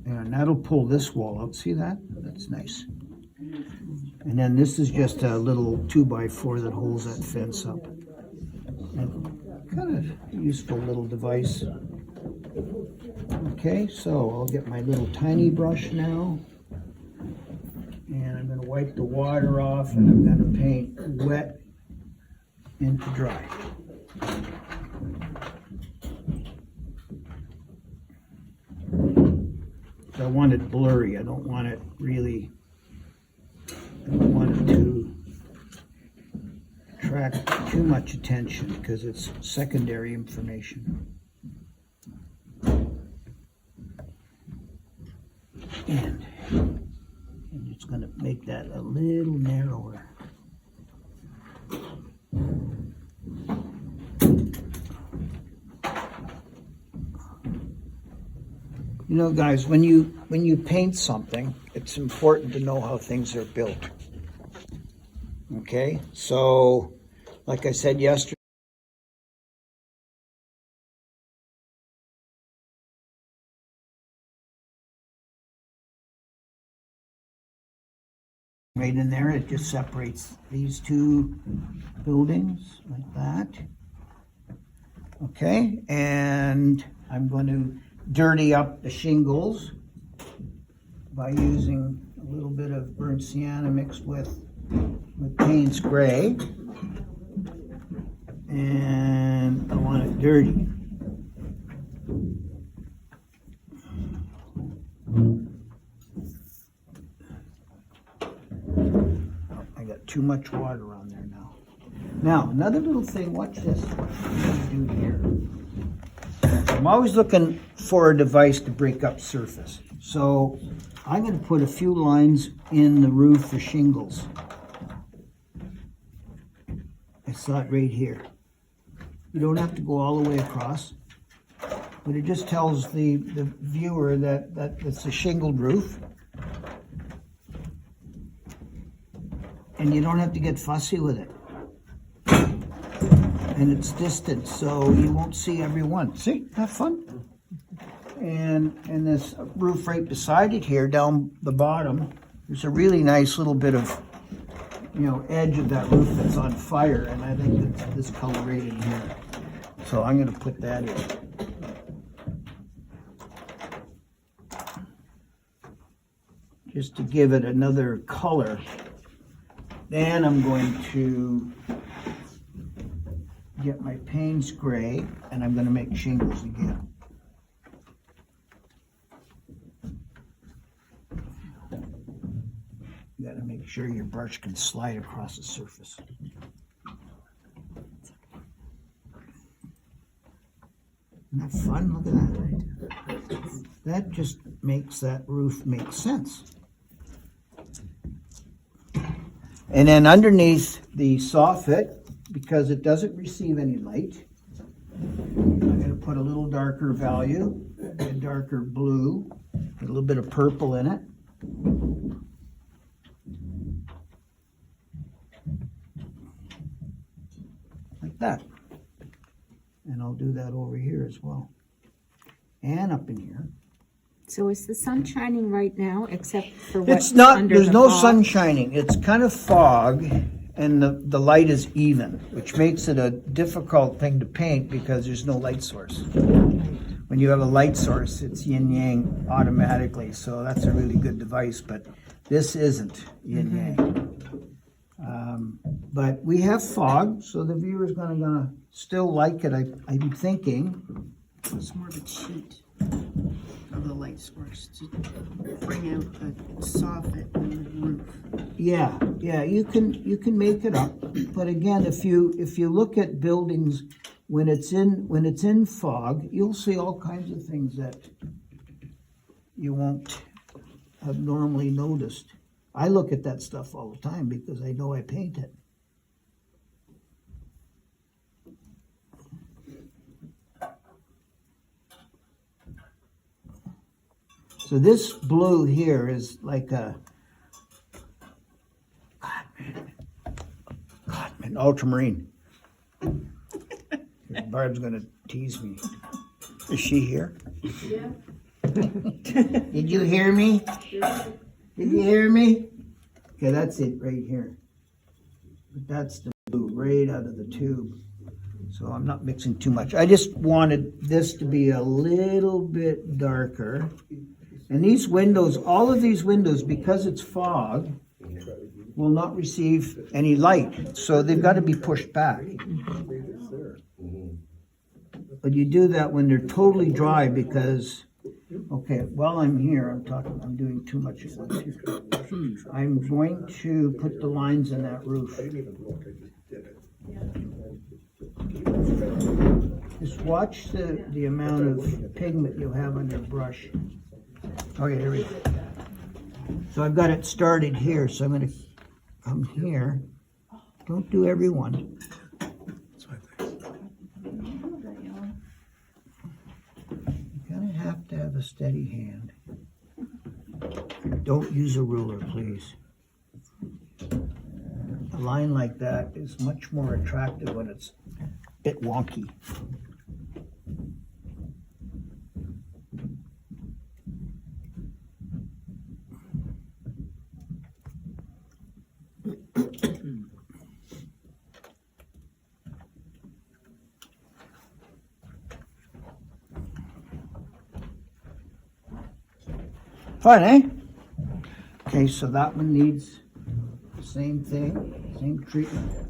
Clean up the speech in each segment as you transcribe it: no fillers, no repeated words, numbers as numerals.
And that'll pull this wall out. See that? That's nice. And then this is just a little 2x4 that holds that fence up. And kind of useful little device. Okay, so I'll get my little tiny brush now. And I'm going to wipe the water off, and I'm going to paint wet into dry. I want it blurry. I don't want it really, I don't want it to attract too much attention because it's secondary information. And I'm just going to make that a little narrower. You know, guys, when you paint something, it's important to know how things are built. Okay? So, like I said yesterday, right in there, it just separates these two buildings like that. Okay? And I'm going to dirty up the shingles by using a little bit of burnt sienna mixed with Payne's Gray, and I want it dirty. Oh, I got too much water on there now. Now, another little thing, watch this, what I'm going to do here. I'm always looking for a device to break up surface. So I'm going to put a few lines in the roof for shingles. I saw it right here. You don't have to go all the way across, but it just tells the viewer that it's a shingled roof. And you don't have to get fussy with it. And it's distant, so you won't see every one. See, have fun. And this roof right beside it here, down the bottom, there's a really nice little bit of, edge of that roof that's on fire, and I think that's this color right in here. So I'm going to put that in. Just to give it another color. Then I'm going to get my Payne's Gray, and I'm going to make shingles again. You got to make sure your brush can slide across the surface. Isn't that fun? Look at that. That just makes that roof make sense. And then underneath the soffit, because it doesn't receive any light, I'm going to put a little darker value, a darker blue, a little bit of purple in it. Like that. And I'll do that over here as well. And up in here. So is the sun shining right now, except for what's It's not, under there's the no fog? sun shining. It's kind of fog, and the light is even, which makes it a difficult thing to paint because there's no light source. When you have a light source, it's yin-yang automatically, so that's a really good device, but this isn't yin-yang. But we have fog, so the viewer's gonna still like it, I'm thinking. It's more of a cheat of the light source to bring out the soffit and the roof. Yeah, you can make it up, but again, if you look at buildings when it's in fog, you'll see all kinds of things that you won't have normally noticed. I look at that stuff all the time because I know I paint it. So this blue here is like a Cotman ultramarine. Barb's gonna tease me. Is she here? Yeah. Did you hear me? Did you hear me? Okay, that's it right here. But that's the blue right out of the tube. So I'm not mixing too much. I just wanted this to be a little bit darker. And these windows, all of these windows, because it's fog, will not receive any light. So they've got to be pushed back. But you do that when they're totally dry because, okay, while I'm here, I'm doing too much at once here. I'm going to put the lines in that roof. Just watch the amount of pigment you have on your brush. Okay, here we go. So I've got it started here, so I'm going to come here. Don't do every one. You kind of have to have a steady hand. Don't use a ruler, please. A line like that is much more attractive when it's a bit wonky. Fun, eh? Okay, so that one needs the same thing, same treatment.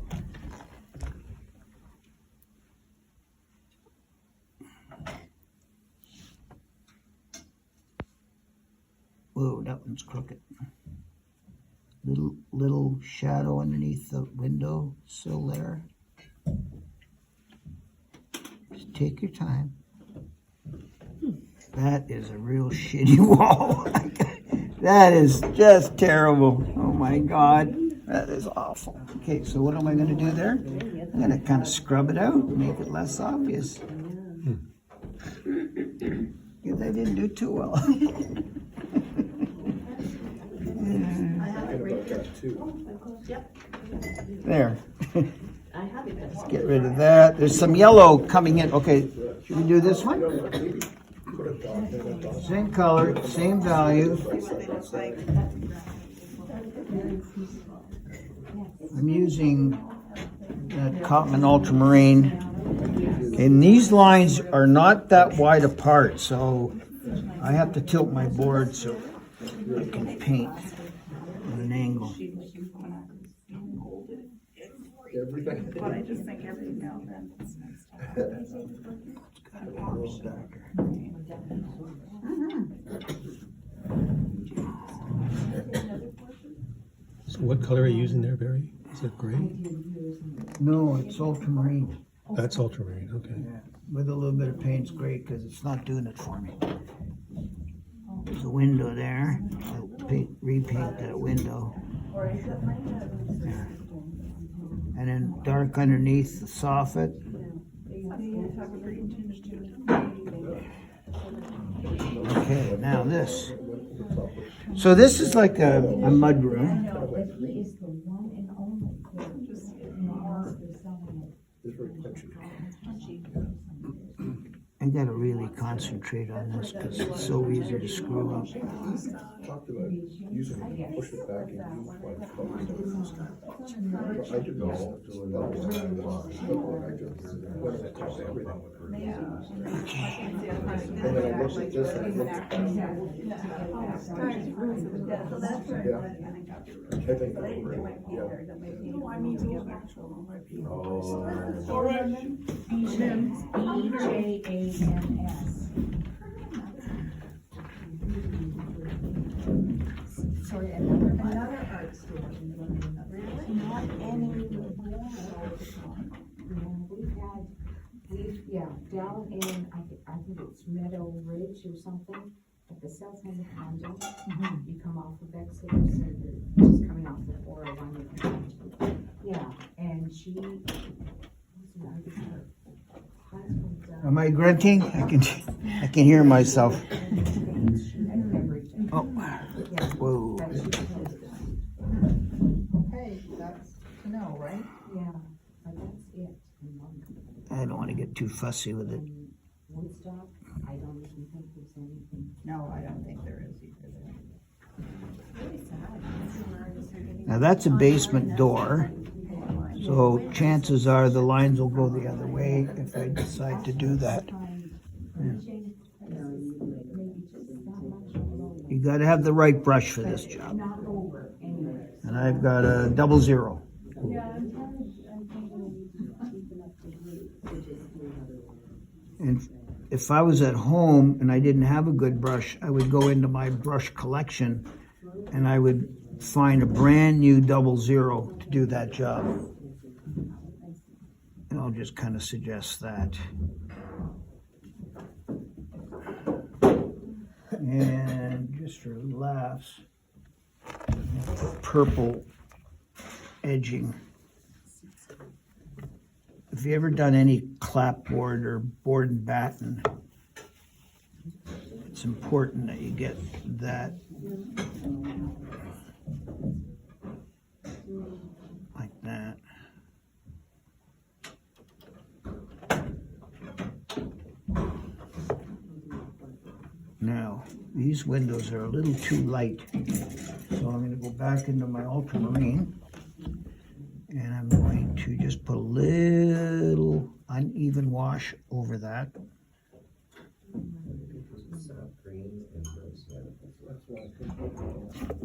Whoa, that one's crooked. Little shadow underneath the window sill there. Just take your time. That is a real shitty wall. That is just terrible. Oh my God, that is awful. Okay, so what am I going to do there? I'm going to kind of scrub it out, make it less obvious. Because I didn't do too well. There. Let's get rid of that. There's some yellow coming in. Okay, should we do this one? Same color, same value. I'm using that Cotman Ultramarine. And these lines are not that wide apart, so I have to tilt my board so I can paint at an angle. But I just think every now and then it's nice to have it. It's got to be a little darker. So what color are you using there, Barry? Is it gray? No, it's ultramarine. That's ultramarine, okay. Yeah, with a little bit of paint's great because it's not doing it for me. There's a window there. I'll repaint that window. There. And then dark underneath the soffit. Okay, now this. So this is like a mud room. I gotta really concentrate on this because it's so easy to screw up. Talked about using it, push it back and use white colors. I did all doing that. And then I looked at this and I looked at that. Yeah. I think that's great. Yeah. I mean to get actual. Bejans, B-J-A-N-S. Sorry, another art store. Not anymore. Down in, I think it's Meadow Ridge or something, at the South End condo. You come off of Exeter, so you're just coming off the 401. Yeah, and she, Am I grunting? I can hear myself. Oh, whoa. Okay, that's to know, right? yeah, but that's it. I don't want to get too fussy with it. And Woodstock, I don't even think there's anything. No, I don't think there is either there. Really sad. Now that's a basement door, so chances are the lines will go the other way if I decide to do that. You gotta have the right brush for this job. Not over, anyway. And I've got a 00. And if I was at home and I didn't have a good brush, I would go into my brush collection and I would find a brand new 00 to do that job. And I'll just kind of suggest that. And just for laughs, purple edging. Have you ever done any clapboard or board and batten? It's important that you get that like that. Now, these windows are a little too light, so I'm going to go back into my ultramarine. And I'm going to just put a little uneven wash over that.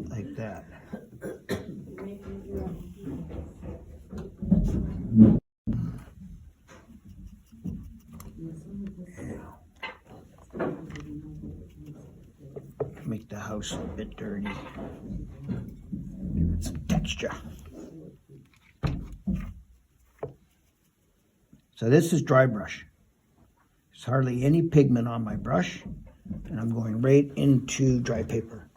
Like that. Make the house a bit dirty. Give it some texture. So this is dry brush. There's hardly any pigment on my brush, and I'm going right into dry paper.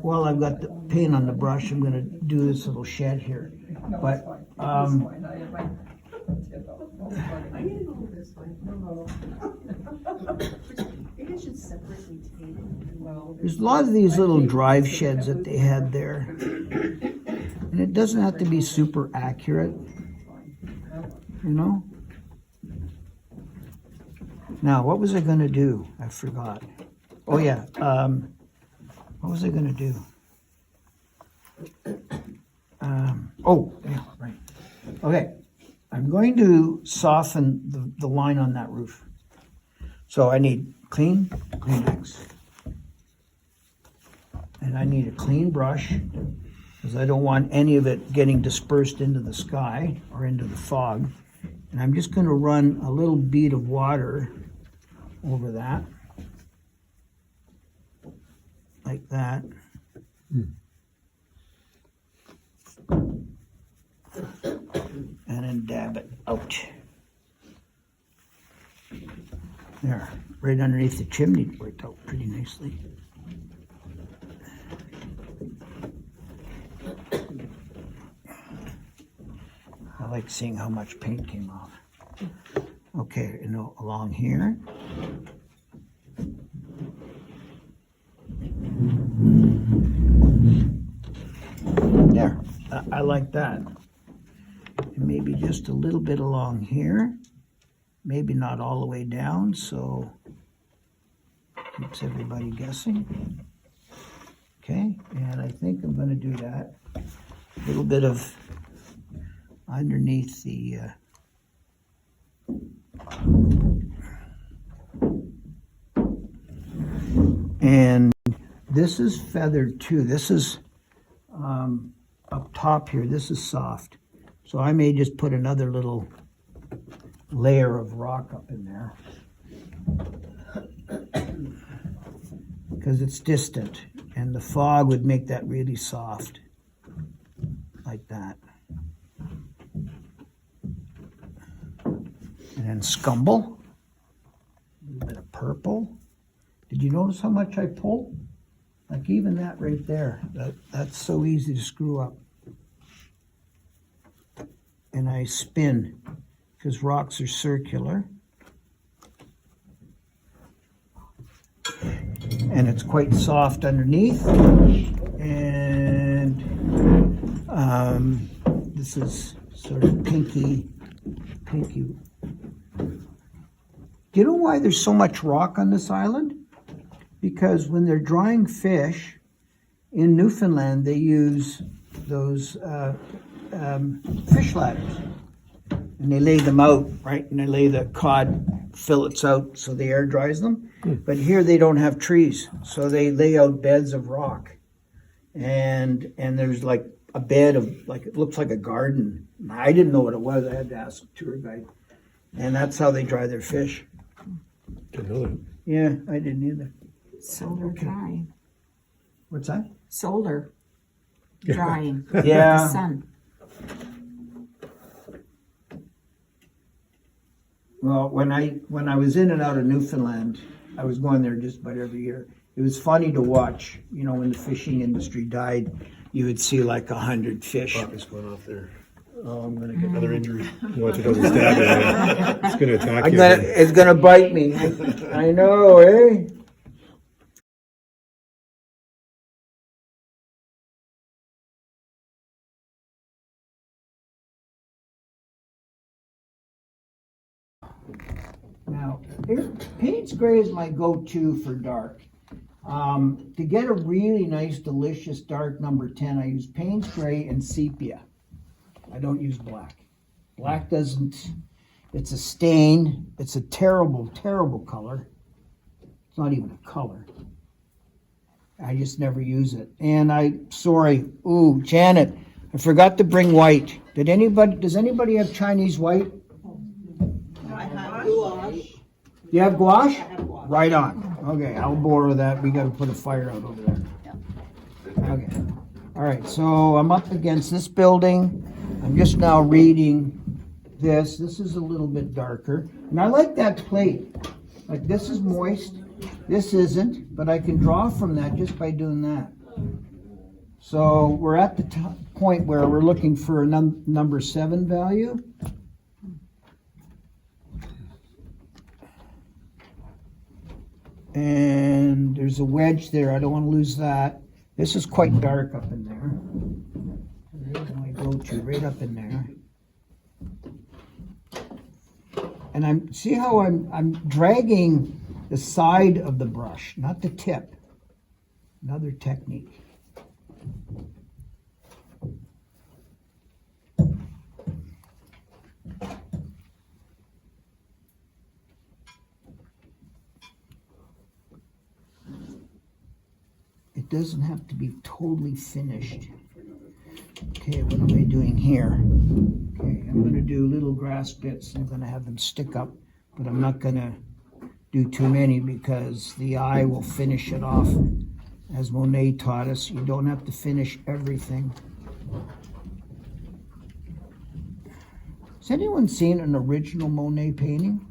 While I've got the paint on the brush, I'm going to do this little shed here. But there's a lot of these little drive sheds that they had there. And it doesn't have to be super accurate, you know? Now, what was I going to do? I forgot. Oh, yeah. What was I going to do? Oh, yeah, right. Okay. I'm going to soften the line on that roof. So I need clean Kleenex. And I need a clean brush because I don't want any of it getting dispersed into the sky or into the fog. And I'm just going to run a little bead of water over that. Like that. And then dab it out. There, right underneath the chimney, it worked out pretty nicely. I like seeing how much paint came off. Okay, and along here. There, I like that. And maybe just a little bit along here. Maybe not all the way down, so keeps everybody guessing. Okay, and I think I'm going to do that. A little bit of underneath the and this is feathered too. This is up top here. This is soft. So I may just put another little layer of rock up in there because it's distant and the fog would make that really soft like that. And then scumble, a little bit of purple. Did you notice how much I pulled? Like even that right there, that's so easy to screw up. And I spin because rocks are circular. and it's quite soft underneath. And this is sort of pinky. Do you know why there's so much rock on this island? Because when they're drying fish in Newfoundland, they use those fish ladders, and they lay them out, right? And they lay the cod fillets out so the air dries them. But here they don't have trees, so they lay out beds of rock, and there's like a bed of, like, it looks like a garden. I didn't know what it was. I had to ask the tour guide, and that's how they dry their fish. Didn't know that. Yeah, I didn't either. Solar drying. What's that? Solar drying. Yeah. The sun. Well, when I was in and out of Newfoundland, I was going there just about every year. It was funny to watch. You know, when the fishing industry died, you would see like 100 fish. Puppy's going off there. Oh, I'm gonna get another injury. You want to go to stab it. It's going to attack you. It's gonna bite me. I know, eh? Now, Payne's Gray is my go-to for dark. To get a really nice, delicious dark number 10, I use Payne's Gray and Sepia. I don't use black. Black doesn't, it's a stain. It's a terrible, terrible color. It's not even a color. I just never use it. And ooh, Janet, I forgot to bring white. Does anybody have Chinese white? I have gouache. You have gouache? I have gouache. Right on. Okay, I'll borrow that. We gotta put a fire out over there. Okay. All right, so I'm up against this building. I'm just now reading this. This is a little bit darker. And I like that plate. Like, this is moist. This isn't, but I can draw from that just by doing that. So we're at the point where we're looking for a number 7 value. And there's a wedge there. I don't want to lose that. This is quite dark up in there. There's my go-to, right up in there. And see how I'm dragging the side of the brush, not the tip. Another technique. It doesn't have to be totally finished. Okay, what am I doing here? Okay, I'm going to do little grass bits. I'm going to have them stick up, but I'm not going to do too many because the eye will finish it off. As Monet taught us, you don't have to finish everything. Has anyone seen an original Monet painting?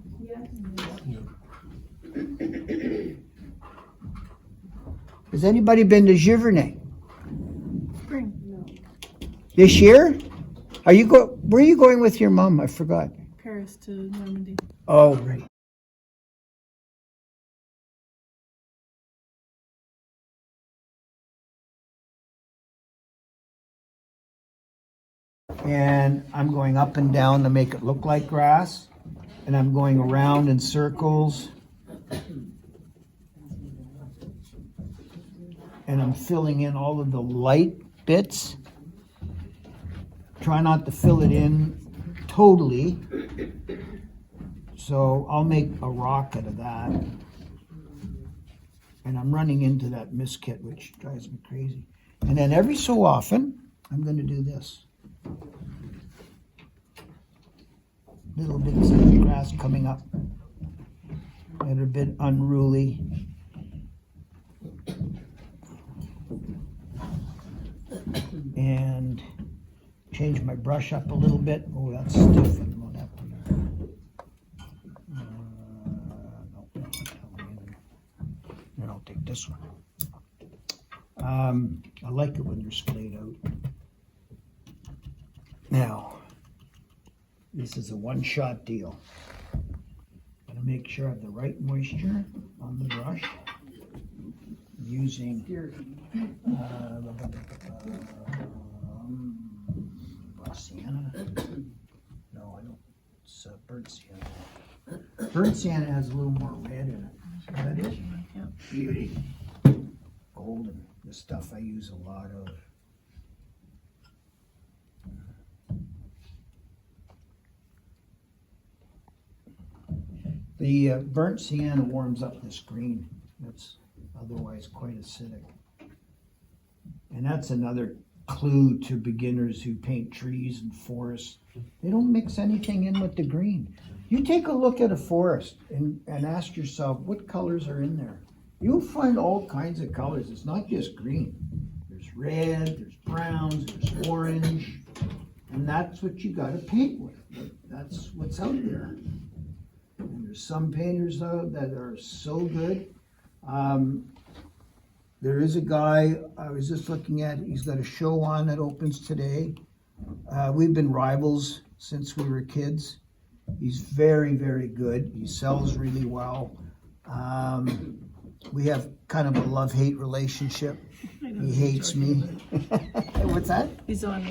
Has anybody been to Giverny? Spring. This year? Where are you going with your mom? I forgot. Paris to Normandy. Oh, right. And I'm going up and down to make it look like grass. And I'm going around in circles. And I'm filling in all of the light bits. Try not to fill it in totally. So I'll make a rock out of that. And I'm running into that mist kit, which drives me crazy. And then every so often, I'm going to do this. Little bits of the grass coming up that are a bit unruly. And change my brush up a little bit. Oh, that's stiff. I won't have to. No, I'll take this one. I like it when they're splayed out. Now, this is a one-shot deal. Gotta make sure I have the right moisture on the brush. using sienna. No, I don't. It's burnt sienna. Burnt sienna has a little more red in it. See what that is? Beauty. Golden. The stuff I use a lot of. The burnt sienna warms up this green that's otherwise quite acidic. And that's another clue to beginners who paint trees and forests. They don't mix anything in with the green. You take a look at a forest and ask yourself what colors are in there. You'll find all kinds of colors. It's not just green. There's red, there's browns, there's orange, and that's what you gotta paint with. That's what's out there. And there's some painters though that are so good. There is a guy I was just looking at, he's got a show on that opens today. We've been rivals since we were kids. He's very, very good. He sells really well. We have kind of a love-hate relationship. He hates me. What's that? He's on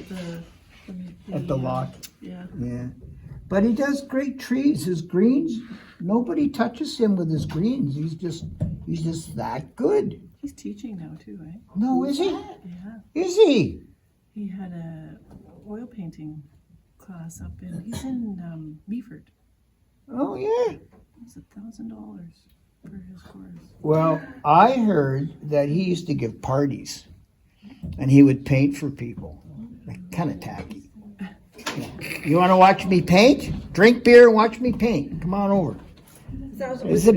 At the Loch. Yeah. Yeah. But he does great trees. His greens, nobody touches him with his greens. He's just that good. He's teaching now too, eh? No, is he? Yeah. Is he? He had a oil painting class up in, he's in Meaford. Oh, yeah. It's $1,000 for his course. Well, I heard that he used to give parties, and he would paint for people. Kind of tacky. You want to watch me paint? Drink beer and watch me paint. Come on over. It's a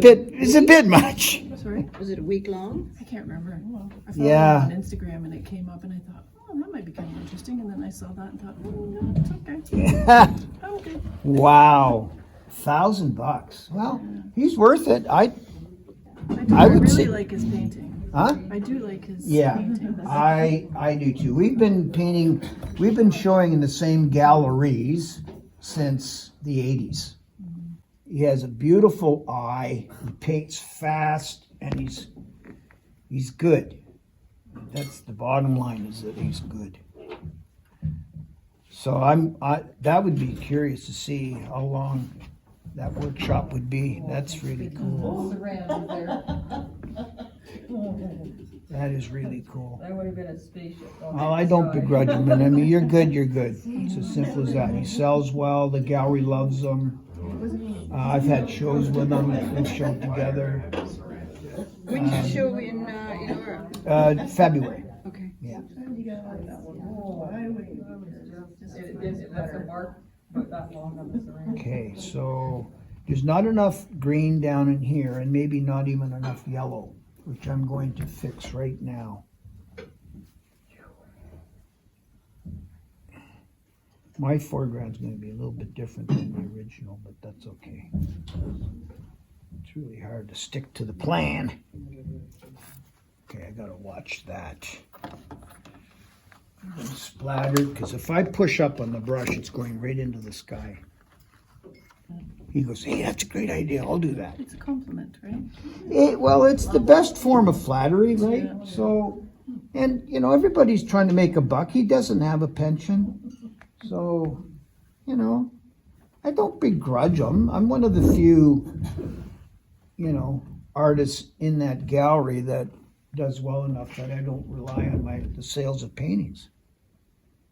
bit much. Sorry? Was it a week long? I can't remember. I followed Yeah. him on Instagram and it came up and I thought, oh, that might be kind of interesting. And then I saw that and thought, oh, no, it's okay. I'm good. Wow. $1,000. Well, he's worth it. I I would really say- like his painting. Huh? I do like his Yeah, painting. I do too. We've been showing in the same galleries since the 80s. He has a beautiful eye, he paints fast, and he's good. That's the bottom line, is that he's good. So that would be curious to see how long that workshop would be. That's really cool. That is really cool. That would have been a spaceship. Well, I don't begrudge him, and I mean, you're good, you're good. It's as simple as that. He sells well, the gallery loves him. I've had shows with him, we've shown together. When did you show in Aurora? February, Okay. yeah. It left a mark about that long on the ceramic. Okay, so there's not enough green down in here, and maybe not even enough yellow, which I'm going to fix right now. My foreground's gonna be a little bit different than the original, but that's okay. It's really hard to stick to the plan. Okay, I gotta watch that. I'm splattered, because if I push up on the brush, it's going right into the sky. He goes, hey, that's a great idea, I'll do that. It's a compliment, right? Well, it's the best form of flattery, right? Yeah. So, and you know, everybody's trying to make a buck. He doesn't have a pension. So, you know, I don't begrudge him. I'm one of the few, you know, artists in that gallery that does well enough that I don't rely on the sales of paintings.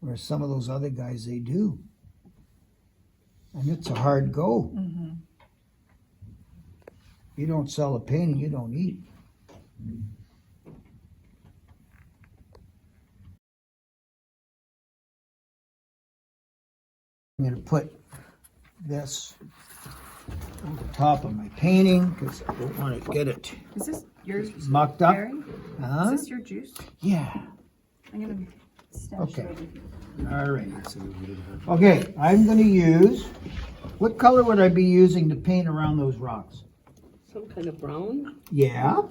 Whereas some of those other guys, they do. And it's a hard go. Mm-hmm. You don't sell a painting, you don't eat. I'm going to put this on the top of my painting because I don't want to get it Is this yours, mucked up. Barry? Huh? Is this your juice? Yeah. I'm gonna stash Okay. it over here. All right. Okay, I'm going to use, what color would I be using to paint around those rocks? Some kind of brown, Yeah,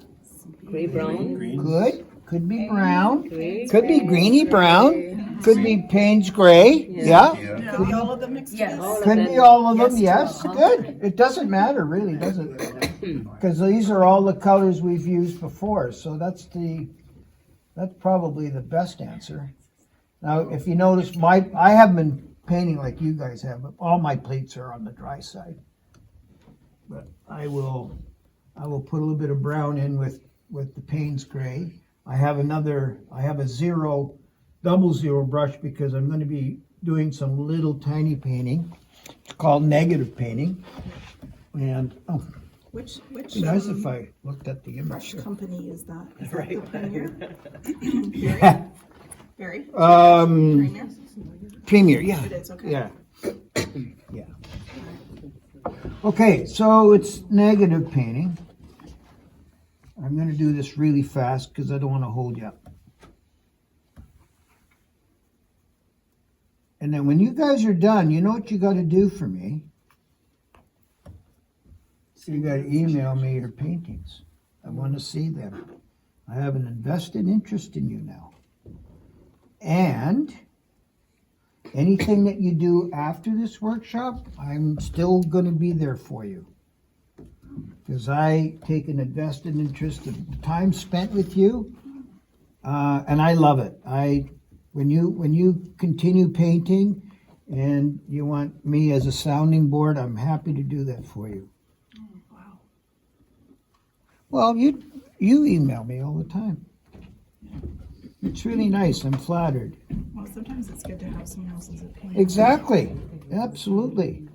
gray brown. good. Could be brown. Gray. Could be greeny brown. Could be Payne's Gray, yeah. Yeah. Could be all of them mixed together. All of Could them. be all of them, Yes yes, to all. good. It doesn't matter, really, does it? Because these are all the colors we've used before, so that's probably the best answer. Now, if you notice, I haven't been painting like you guys have, but all my plates are on the dry side. But I will put a little bit of brown in with the Payne's Gray. I have a double zero brush because I'm going to be doing some little tiny painting. It's called negative painting. And, Which it'd be nice if I looked at the image brush here. company is that? Is that the Premier? Barry? Premier? Premier, yeah. It is, okay. Yeah. Yeah. Okay, so it's negative painting. I'm going to do this really fast because I don't want to hold you up. And then when you guys are done, you know what you got to do for me? You got to email me your paintings. I want to see them. I have an invested interest in you now. And anything that you do after this workshop, I'm still going to be there for you. Because I take an invested interest in time spent with you, and I love it. When you continue painting and you want me as a sounding board, I'm happy to do that for you. Wow. Well, you email me all the time. It's really nice. I'm flattered. Well, sometimes it's good to have someone else's opinion. Exactly. Absolutely.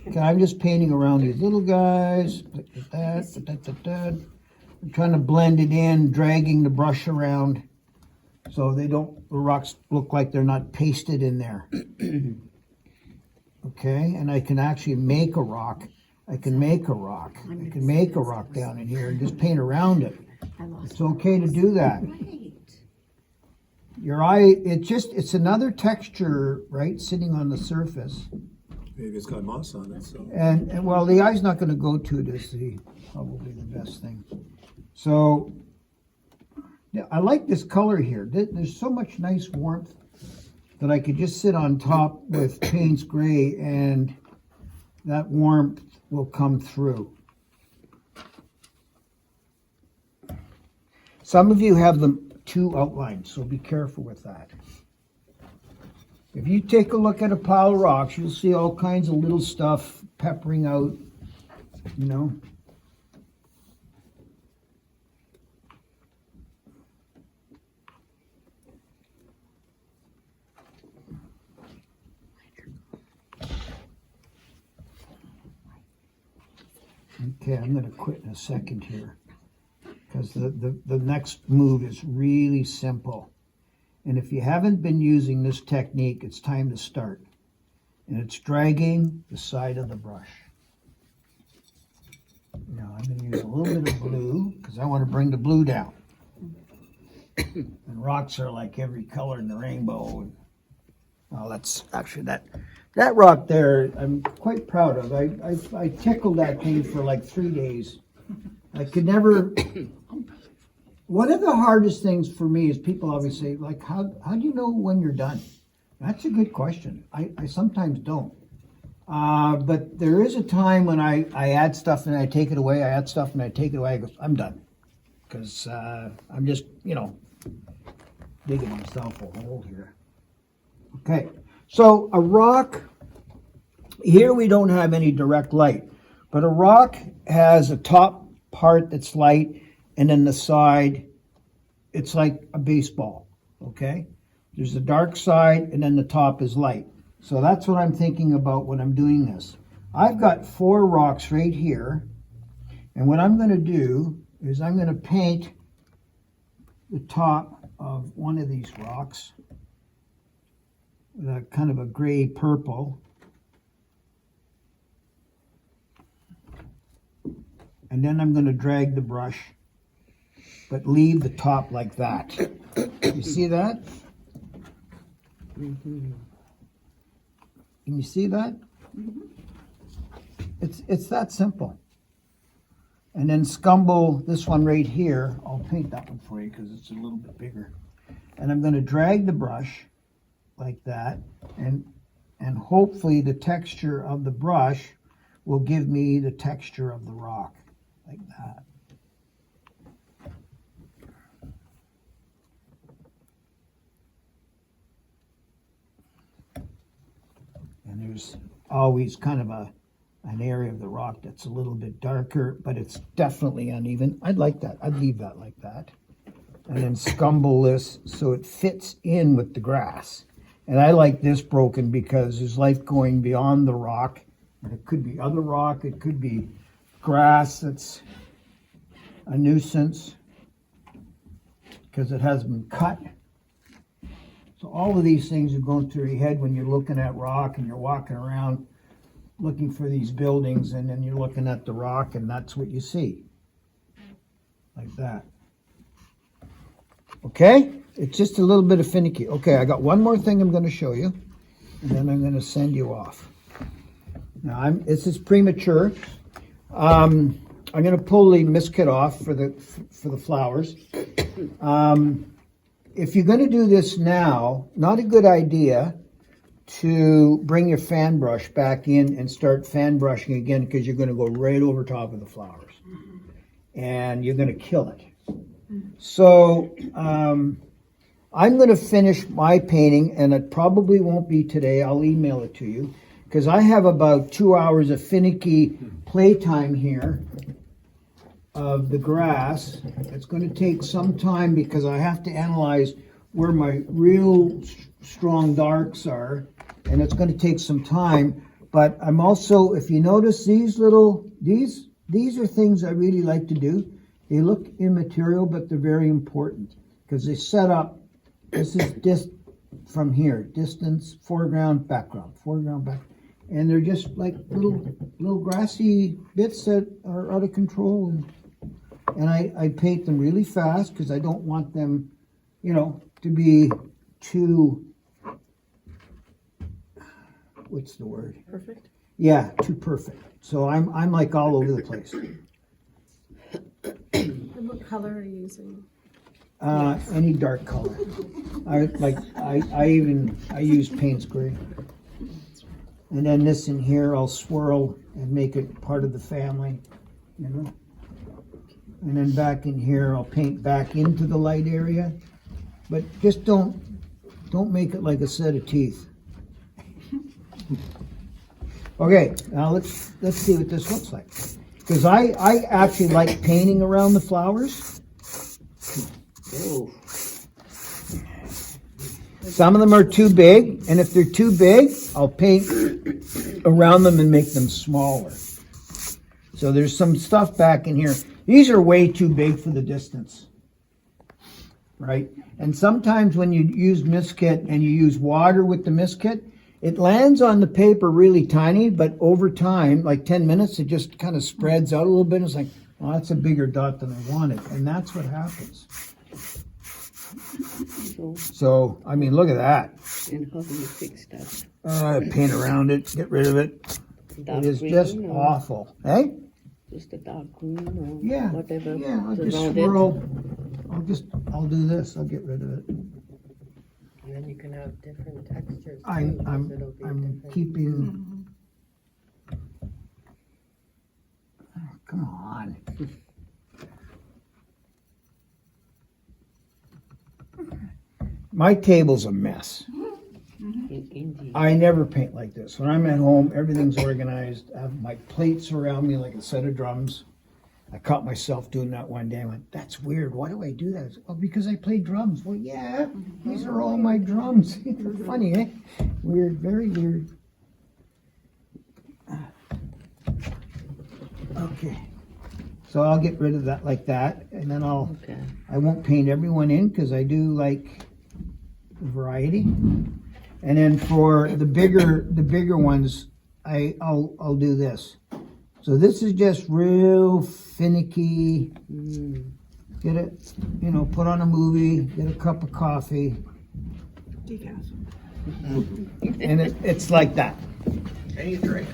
Okay, I'm just painting around these little guys. Like that. I'm trying to blend it in, dragging the brush around so the rocks look like they're not pasted in there. Okay, and I can actually make a rock. I can make a rock down in here and just paint around it. It's okay to do that. Your eye, it's another texture, right, sitting on the surface. Maybe it's got moss on it, so. And well, the eye's not gonna go to it is probably the best thing. So, yeah, I like this color here. There's so much nice warmth that I could just sit on top with Payne's Gray and that warmth will come through. Some of you have them two outlines, so be careful with that. If you take a look at a pile of rocks, you'll see all kinds of little stuff peppering out, you know. Okay, I'm going to quit in a second here because the next move is really simple. And if you haven't been using this technique, it's time to start. And it's dragging the side of the brush. Now I'm going to use a little bit of blue because I want to bring the blue down. And rocks are like every color in the rainbow. Well, that's actually that rock there I'm quite proud of. I tickled that thing for like 3 days. I could never... One of the hardest things for me is people always say, like, how do you know when you're done? That's a good question. I sometimes don't. But there is a time when I add stuff and I take it away. I add stuff and I take it away. I go, I'm done. Because I'm just, digging myself a hole here. Okay. So a rock, here we don't have any direct light. But a rock has a top part that's light, and then the side, it's like a baseball, okay? There's the dark side, and then the top is light. So that's what I'm thinking about when I'm doing this. I've got 4 rocks right here, and what I'm going to do is I'm going to paint the top of one of these rocks with a kind of a gray purple. And then I'm going to drag the brush, but leave the top like that. You see that? Can you see that? It's that simple. And then scumble this one right here. I'll paint that one for you because it's a little bit bigger. And I'm going to drag the brush like that, and hopefully the texture of the brush will give me the texture of the rock, like that. And there's always kind of an area of the rock that's a little bit darker, but it's definitely uneven. I'd like that. I'd leave that like that. And then scumble this so it fits in with the grass. And I like this broken because there's life going beyond the rock. And it could be other rock, it could be grass that's a nuisance because it has been cut. So all of these things are going through your head when you're looking at rock and you're walking around looking for these buildings, and then you're looking at the rock and that's what you see. Like that. Okay? It's just a little bit of finicky. Okay, I got one more thing I'm going to show you, and then I'm going to send you off. Now, this is premature. I'm going to pull the mistkit off for the flowers. If you're going to do this now, not a good idea to bring your fan brush back in and start fan brushing again, because you're going to go right over top of the flowers. And you're going to kill it. So I'm going to finish my painting, and it probably won't be today. I'll email it to you, because I have about 2 hours of finicky playtime here of the grass. It's going to take some time because I have to analyze where my real strong darks are, and it's going to take some time. But I'm also, if you notice, these are things I really like to do. They look immaterial, but they're very important because they set up. This is just from here, distance, foreground, background, and they're just like little grassy bits that are out of control. And I paint them really fast because I don't want them, to be too. What's the word? Perfect. Yeah, too perfect. So I'm like all over the place. And what color are you using? Any dark color. I use Payne's gray. And then this in here I'll swirl and make it part of the family, And then back in here I'll paint back into the light area. But just don't make it like a set of teeth. Okay, now let's see what this looks like. Because I actually like painting around the flowers. Oh, Some of them are too big, and if they're too big, I'll paint around them and make them smaller. So there's some stuff back in here. These are way too big for the distance, right? And sometimes when you use mistkit and you use water with the mistkit, it lands on the paper really tiny, but over time, like 10 minutes, it just kind of spreads out a little bit. It's like, well, that's a bigger dot than I wanted. And that's what happens. So, I mean, look at that. and how do you fix that? Paint around it, get rid of it. Dark It is green just or awful. Hey? just a dark green or Yeah. whatever? Yeah, I'll just around it? swirl. I'll do this. I'll get rid of it. And then you can have different textures. too, I'm 'cause it'll be different. keeping. Oh, come on. My table's a mess. Indeed. I never paint like this. When I'm at home, everything's organized. I have my plates around me like a set of drums. I caught myself doing that one day. I went, that's weird. Why do I do that? I said, well, because I play drums. Well, yeah, these are all my drums. Funny, eh? Weird, very weird. Okay. So I'll get rid of that like that, and then Okay. I won't paint everyone in because I do like variety. And then for the bigger ones, I'll do this. So this is just real finicky. Get it, put on a movie, get a cup of coffee, Decaf. and it's like that. Any drink.